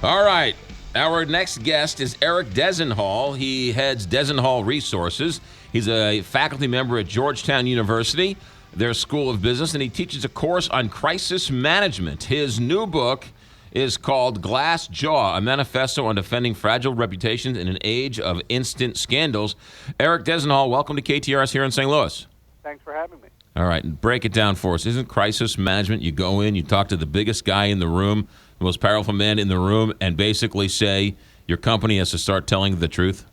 All right. Our next guest is Eric Desenhall. He heads Desenhall Resources. He's a faculty member at Georgetown University, their School of Business, and he teaches a course on crisis management. His new book is called Glass Jaw, a manifesto on defending fragile reputations in an age of instant scandals. Eric Desenhall, welcome to KTRS here in St. Louis. Thanks for having me. All right, break it down for us. Isn't crisis management, you go in, you talk to the biggest guy in the room, the most powerful man in the room, and basically say your company has to start telling the truth?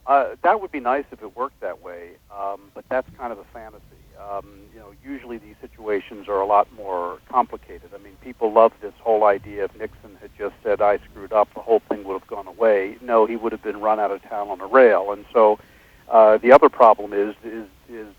That would be nice if it worked that way, but that's kind of a fantasy. Usually these situations are a lot more complicated. I mean, people love this whole idea if Nixon had just said, I screwed up, the whole thing would have gone away. No, he would have been run out of town on a rail. And so the other problem is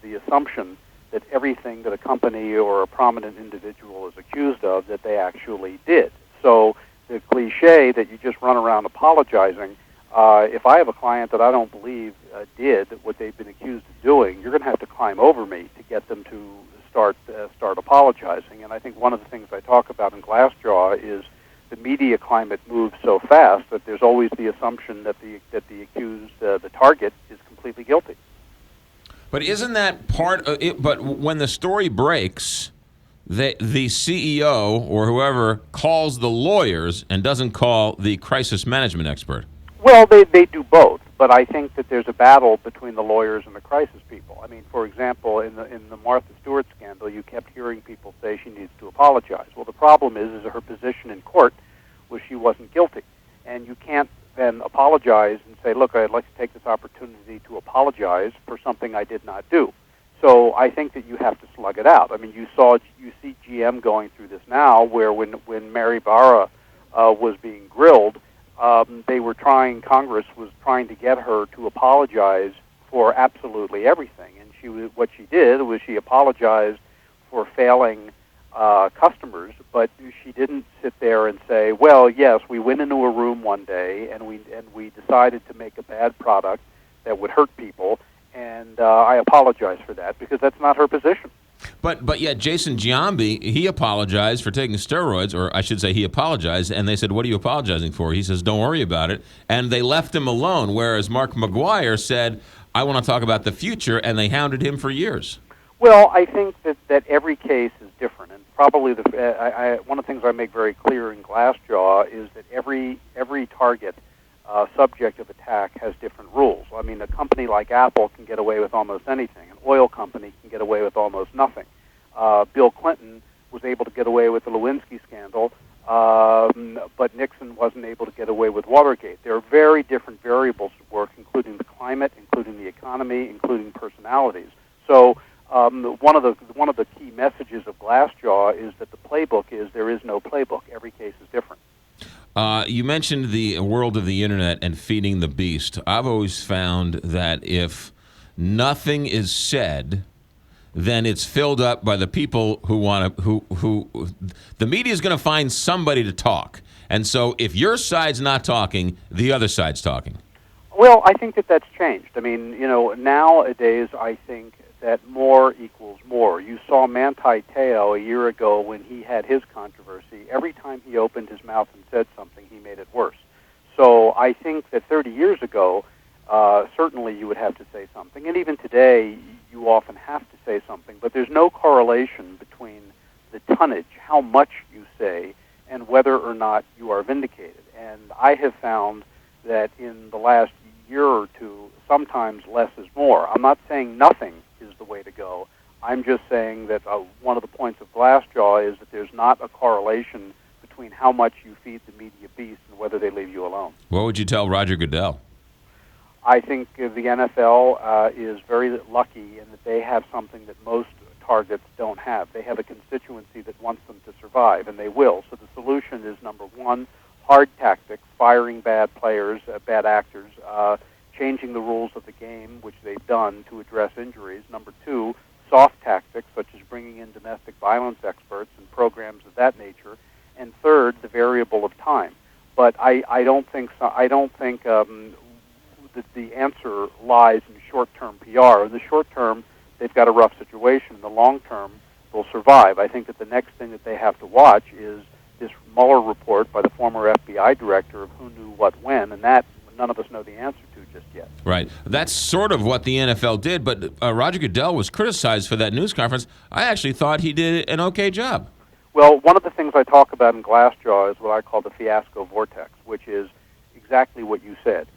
the assumption that everything that a company or a prominent individual is accused of, that they actually did. So the cliche that you just run around apologizing, if I have a client that I don't believe did what they've been accused of doing, you're going to have to climb over me to get them to start apologizing. And I think one of the things I talk about in Glassjaw is the media climate moves so fast that there's always the assumption that the accused, the target, is completely guilty. But isn't that part of it? But when the story breaks, the CEO or whoever calls the lawyers and doesn't call the crisis management expert. Well, they do both, but I think that there's a battle between the lawyers and the crisis people. I mean, for example, in the Martha Stewart scandal, you kept hearing people say she needs to apologize. Well, the problem is her position in court was she wasn't guilty, and you can't then apologize and say, look, I'd like to take this opportunity to apologize for something I did not do. So I think that you have to slug it out. I mean, you see GM going through this now, where when Mary Barra was being grilled, Congress was trying to get her to apologize for absolutely everything. And what she did was she apologized for failing customers, but she didn't sit there and say, well, yes, we went into a room one day and we decided to make a bad product that would hurt people, and I apologize for that, because that's not her position. But yet Jason Giambi, he apologized for taking steroids, or I should say he apologized, and they said, what are you apologizing for? He says, don't worry about it, and they left him alone, whereas Mark McGuire said, I want to talk about the future, and they hounded him for years. Well, I think that every case is different, and probably one of the things I make very clear in Glassjaw is that every target subject of attack has different rules. I mean, a company like Apple can get away with almost anything. An oil company can get away with almost nothing. Bill Clinton was able to get away with the Lewinsky scandal, but Nixon wasn't able to get away with Watergate. There are very different variables at work, including the climate, including the economy, including personalities. So one of the key messages of Glassjaw is that the playbook is there is no playbook. Every case is different. You mentioned the world of the internet and feeding the beast. I've always found that if nothing is said, then it's filled up by the people who want to. Who the media is going to find somebody to talk, and so if your side's not talking, the other side's talking. Well, I think that's changed. I mean, nowadays I think that more equals more. You saw Manti Te'o a year ago when he had his controversy. Every time he opened his mouth and said something, he made it worse. So I think that 30 years ago, certainly you would have to say something. And even today, you often have to say something. But there's no correlation between the tonnage, how much you say, and whether or not you are vindicated. And I have found that in the last year or two, sometimes less is more. I'm not saying nothing is the way to go. I'm just saying that one of the points of Glassjaw is that there's not a correlation between how much you feed the media beast and whether they leave you alone. What would you tell Roger Goodell? I think the NFL is very lucky in that they have something that most targets don't have. They have a constituency that wants them to survive, and they will. So the solution is, number one, hard tactics, firing bad players, bad actors, changing the rules of the game, which they've done to address injuries. Number two, soft tactics, such as bringing in domestic violence experts and programs of that nature. And third, the variable of time. But I don't think that the answer lies in short-term PR. In the short term, they've got a rough situation. In the long term, they'll survive. I think that the next thing that they have to watch is this Mueller report by the former FBI director of who knew what when, and that none of us know the answer to just yet. Right. That's sort of what the NFL did, but Roger Goodell was criticized for that news conference. I actually thought he did an okay job. Well, one of the things I talk about in Glassjaw is what I call the fiasco vortex, which is exactly what you said.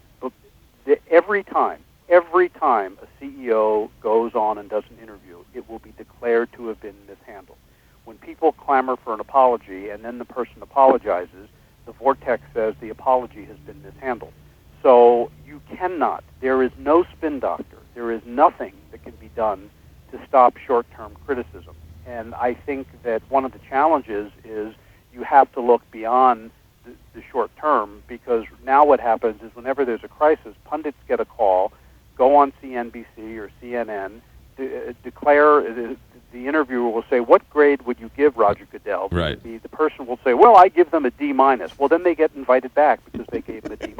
Every time a CEO goes on and does an interview, it will be declared to have been mishandled. When people clamor for an apology and then the person apologizes, the vortex says the apology has been mishandled. So you cannot, there is no spin doctor, there is nothing that can be done to stop short-term criticism. And I think that one of the challenges is you have to look beyond the short term, because now what happens is whenever there's a crisis, pundits get a call, go on CNBC or CNN, declare, the interviewer will say, what grade would you give Roger Goodell? Right. The person will say, well, I give them a D-. Well, then they get invited back because they gave them a D-.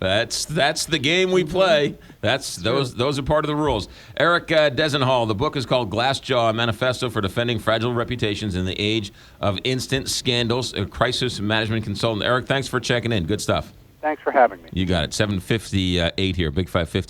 That's the game we play. Those are part of the rules. Eric Dezenhall, the book is called Glassjaw, a Manifesto for Defending Fragile Reputations in the Age of Instant Scandals, a crisis management consultant. Eric, thanks for checking in. Good stuff. Thanks for having me. You got it. 7:58 here, Big 550.